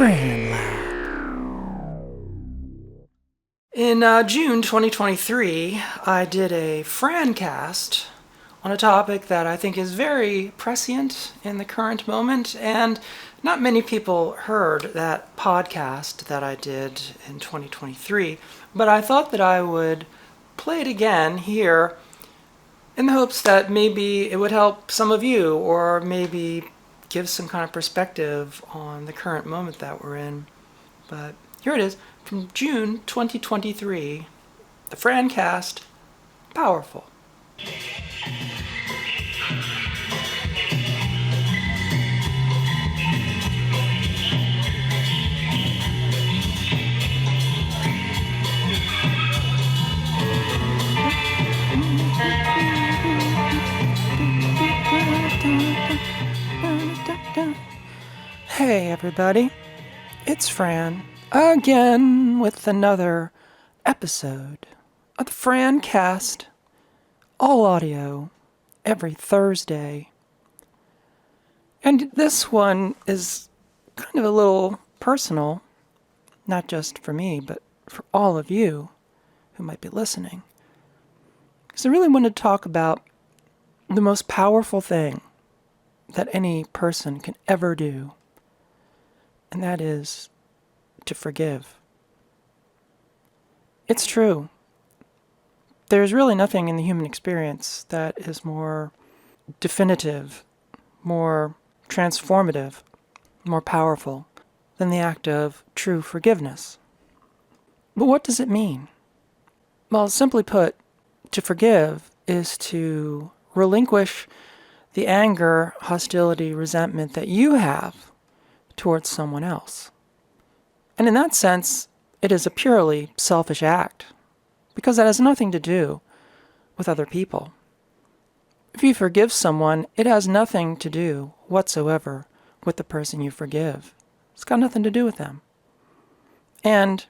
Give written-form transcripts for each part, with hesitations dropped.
Fran Lab. In June 2023, I did a Francast on a topic that I think is very prescient in the current moment, and not many people heard that podcast that I did in 2023, but I thought that I would play it again here in the hopes that maybe it would help some of you, or maybe give some kind of perspective on the current moment that we're in. But here it is, from June 2023, the Francast, Powerful. Hey everybody, it's Fran, again with another episode of the Francast, all audio, every Thursday. And this one is kind of a little personal, not just for me, but for all of you who might be listening. Because I really want to talk about the most powerful thing that any person can ever do, and that is to forgive. It's true. There's really nothing in the human experience that is more definitive, more transformative, more powerful than the act of true forgiveness. But what does it mean? Well, simply put, to forgive is to relinquish the anger, hostility, resentment that you have towards someone else. And in that sense, it is a purely selfish act, because that has nothing to do with other people. If you forgive someone, it has nothing to do whatsoever with the person you forgive. It's got nothing to do with them. And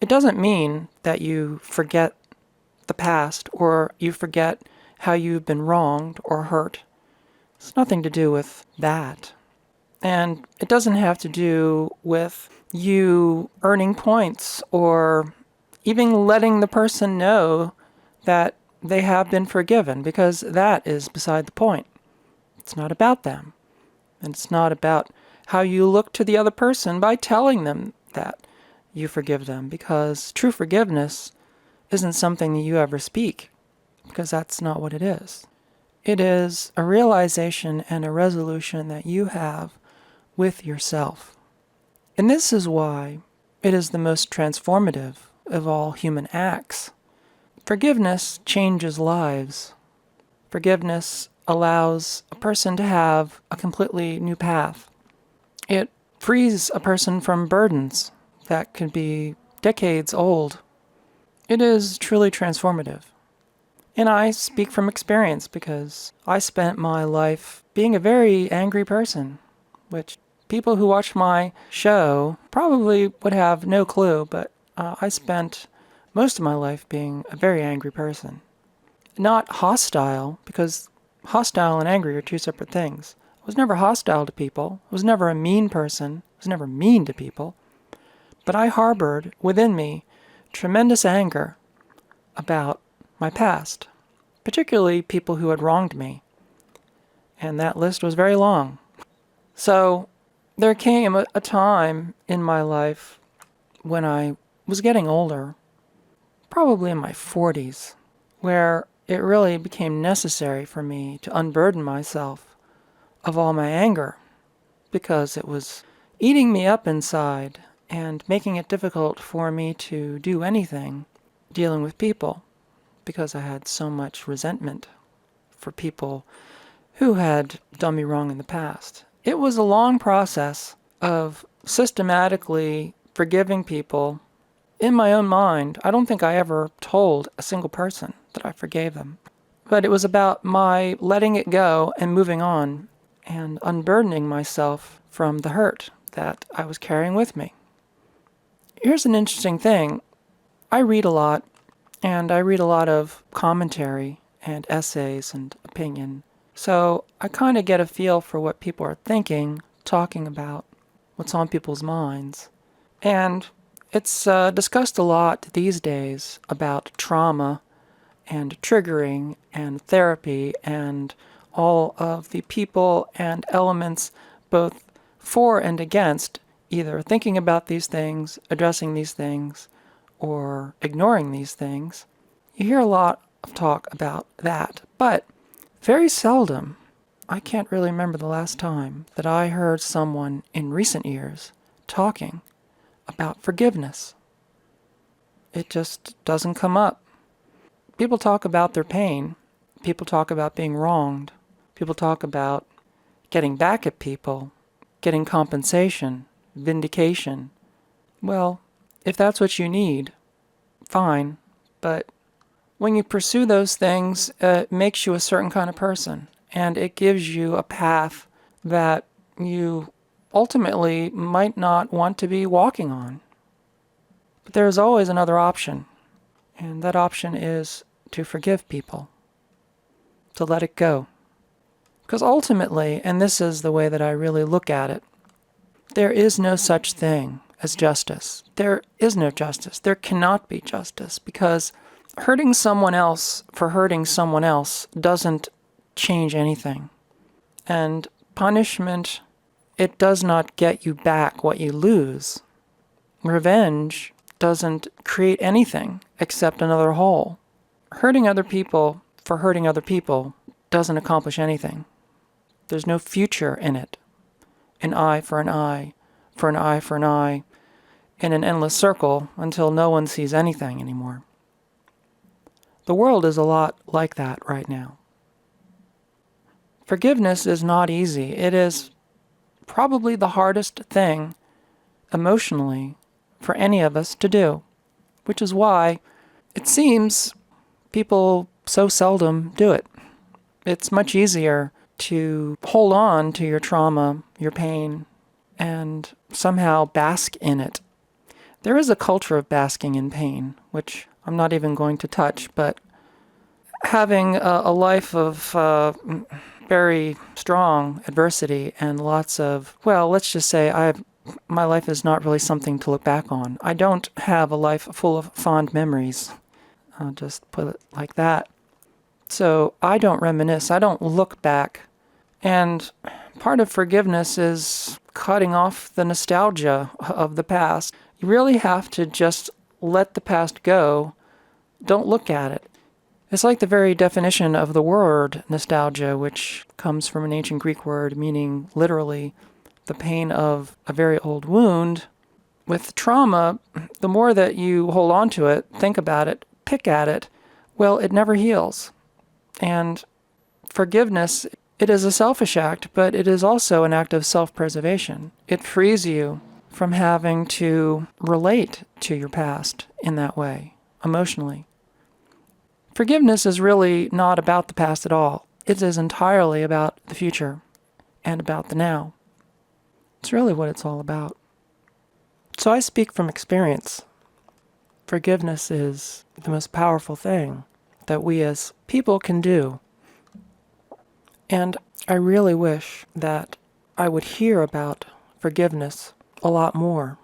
it doesn't mean that you forget the past or you forget how you've been wronged or hurt. It's nothing to do with that. And it doesn't have to do with you earning points or even letting the person know that they have been forgiven, because that is beside the point. It's not about them. And it's not about how you look to the other person by telling them that you forgive them, because true forgiveness isn't something that you ever speak, because that's not what it is. It is a realization and a resolution that you have with yourself. And this is why it is the most transformative of all human acts. Forgiveness changes lives. Forgiveness allows a person to have a completely new path. It frees a person from burdens that could be decades old. It is truly transformative. And I speak from experience, because I spent my life being a very angry person, which people who watch my show probably would have no clue, but I spent most of my life being a very angry person. Not hostile, because hostile and angry are two separate things. I was never hostile to people. I was never a mean person. I was never mean to people. But I harbored within me tremendous anger about my past, particularly people who had wronged me. And that list was very long. So there came a time in my life when I was getting older, probably in my 40s, where it really became necessary for me to unburden myself of all my anger, because it was eating me up inside and making it difficult for me to do anything dealing with people, because I had so much resentment for people who had done me wrong in the past. It was a long process of systematically forgiving people. In my own mind, I don't think I ever told a single person that I forgave them. But it was about my letting it go and moving on and unburdening myself from the hurt that I was carrying with me. Here's an interesting thing. I read a lot, and I read a lot of commentary and essays and opinion. So I kind of get a feel for what people are thinking, talking about. what's on people's minds. And it's discussed a lot these days about trauma and triggering and therapy and all of the people and elements both for and against either thinking about these things, addressing these things, or ignoring these things. You hear a lot of talk about that, but very seldom, I can't really remember the last time that I heard someone in recent years talking about forgiveness. It just doesn't come up. People talk about their pain. People talk about being wronged. People talk about getting back at people, getting compensation, vindication. Well, if that's what you need, fine. But when you pursue those things, it makes you a certain kind of person. And it gives you a path that you ultimately might not want to be walking on. But there's always another option. And that option is to forgive people, to let it go. Because ultimately, and this is the way that I really look at it, there is no such thing as justice. There is no justice. There cannot be justice, because hurting someone else for hurting someone else doesn't change anything. And punishment, it does not get you back what you lose. Revenge doesn't create anything except another hole. Hurting other people for hurting other people doesn't accomplish anything. There's no future in it. An eye for an eye, for an eye for an eye, in an endless circle until no one sees anything anymore. The world is a lot like that right now. Forgiveness is not easy. It is probably the hardest thing emotionally for any of us to do, which is why it seems people so seldom do it. It's much easier to hold on to your trauma, your pain, and somehow bask in it. There is a culture of basking in pain, which I'm not even going to touch, but having a life of very strong adversity and lots of, well, let's just say my life is not really something to look back on. I don't have a life full of fond memories. I'll just put it like that. So I don't reminisce. I don't look back. And part of forgiveness is cutting off the nostalgia of the past. You really have to just let the past go. Don't look at it. It's like the very definition of the word nostalgia, which comes from an ancient Greek word meaning literally the pain of a very old wound. With trauma, the more that you hold on to it, think about it, pick at it, well, it never heals. And forgiveness, it is a selfish act, but it is also an act of self-preservation. It frees you from having to relate to your past in that way, emotionally. Forgiveness is really not about the past at all. It is entirely about the future and about the now. It's really what it's all about. So I speak from experience. Forgiveness is the most powerful thing that we as people can do. And I really wish that I would hear about forgiveness a lot more.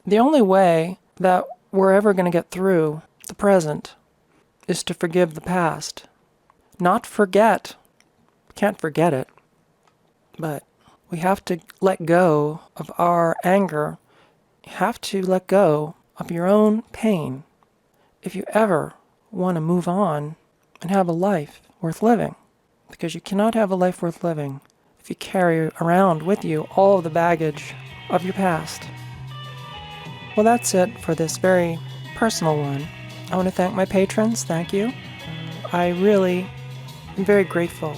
The only way that we're ever going to get through the present is to forgive the past. Not forget. We can't forget it. But we have to let go of our anger. You have to let go of your own pain if you ever want to move on and have a life worth living. Because you cannot have a life worth living if you carry around with you all of the baggage of your past. Well, that's it for this very personal one. I want to thank my patrons. Thank you. I really am very grateful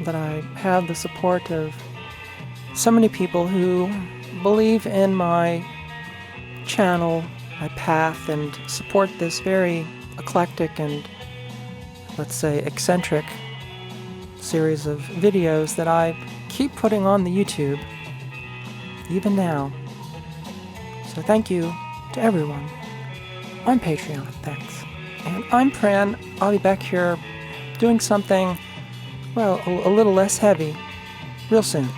that I have the support of so many people who believe in my channel, my path, and support this very eclectic and, let's say, eccentric series of videos that I keep putting on the YouTube, even now. So thank you to everyone on Patreon. Thanks. And I'm Pran. I'll be back here doing something, well, a little less heavy real soon.